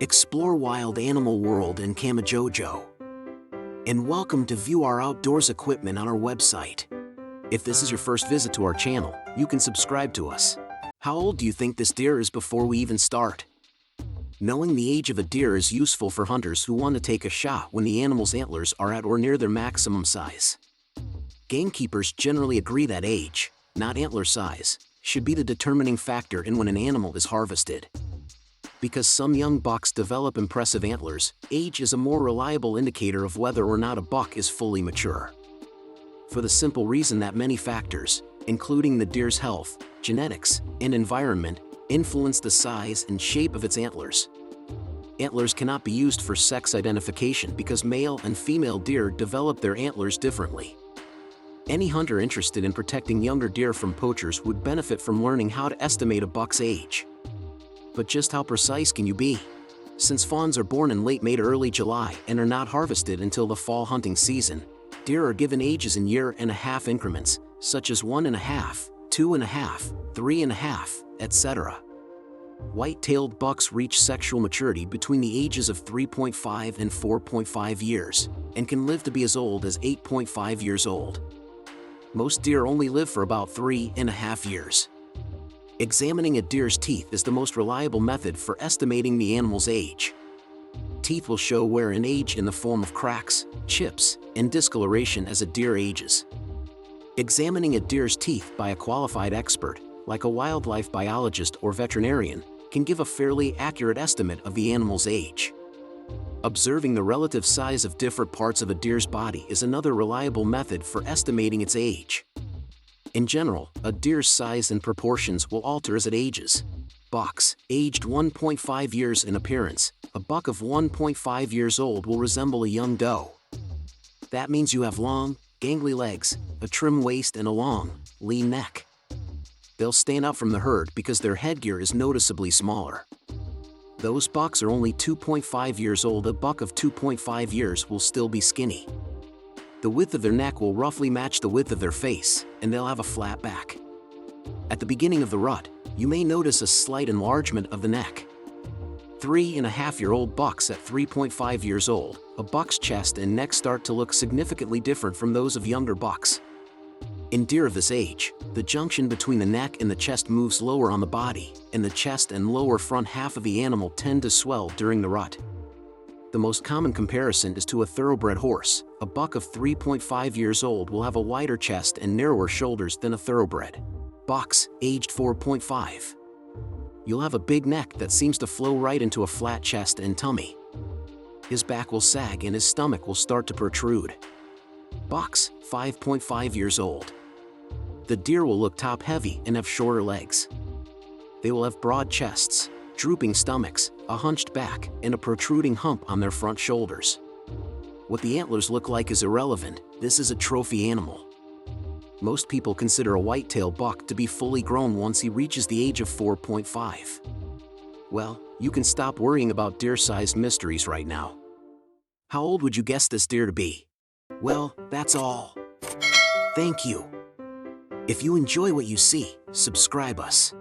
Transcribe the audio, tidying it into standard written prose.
Explore wild animal world in Camojojo. And welcome to view our outdoors equipment on our website. If this is your first visit to our channel, you can subscribe to us. How old do you think this deer is before we even start? Knowing the age of a deer is useful for hunters who want to take a shot when the animal's antlers are at or near their maximum size. Gamekeepers generally agree that age, not antler size, should be the determining factor in when an animal is harvested. Because some young bucks develop impressive antlers, age is a more reliable indicator of whether or not a buck is fully mature. For the simple reason that many factors, including the deer's health, genetics, and environment, influence the size and shape of its antlers. Antlers cannot be used for sex identification because male and female deer develop their antlers differently. Any hunter interested in protecting younger deer from poachers would benefit from learning how to estimate a buck's age. But just how precise can you be? Since fawns are born in late May to early July and are not harvested until the fall hunting season, deer are given ages in 1.5 year increments, such as 1.5, 2.5, 3.5, etc. White-tailed bucks reach sexual maturity between the ages of 3.5 and 4.5 years, and can live to be as old as 8.5 years old. Most deer only live for about 3.5 years. Examining a deer's teeth is the most reliable method for estimating the animal's age. Teeth will show wear and age in the form of cracks, chips, and discoloration as a deer ages. Examining a deer's teeth by a qualified expert, like a wildlife biologist or veterinarian, can give a fairly accurate estimate of the animal's age. Observing the relative size of different parts of a deer's body is another reliable method for estimating its age. In general, a deer's size and proportions will alter as it ages. Bucks, aged 1.5 years in appearance, a buck of 1.5 years old will resemble a young doe. That means you have long, gangly legs, a trim waist and a long, lean neck. They'll stand out from the herd because their headgear is noticeably smaller. Those bucks are only 2.5 years old. A buck of 2.5 years will still be skinny. The width of their neck will roughly match the width of their face, and they'll have a flat back. At the beginning of the rut, you may notice a slight enlargement of the neck. 3.5-year-old bucks at 3.5 years old, a buck's chest and neck start to look significantly different from those of younger bucks. In deer of this age, the junction between the neck and the chest moves lower on the body, and the chest and lower front half of the animal tend to swell during the rut. The most common comparison is to a thoroughbred horse. A buck of 3.5 years old will have a wider chest and narrower shoulders than a thoroughbred. Bucks, aged 4.5. You'll have a big neck that seems to flow right into a flat chest and tummy. His back will sag and his stomach will start to protrude. Bucks, 5.5 years old. The deer will look top-heavy and have shorter legs. They will have broad chests, drooping stomachs, a hunched back, and a protruding hump on their front shoulders. What the antlers look like is irrelevant. This is a trophy animal. Most people consider a whitetail buck to be fully grown once he reaches the age of 4.5. Well, you can stop worrying about deer-sized mysteries right now. How old would you guess this deer to be? Well, that's all. Thank you. If you enjoy what you see, subscribe us.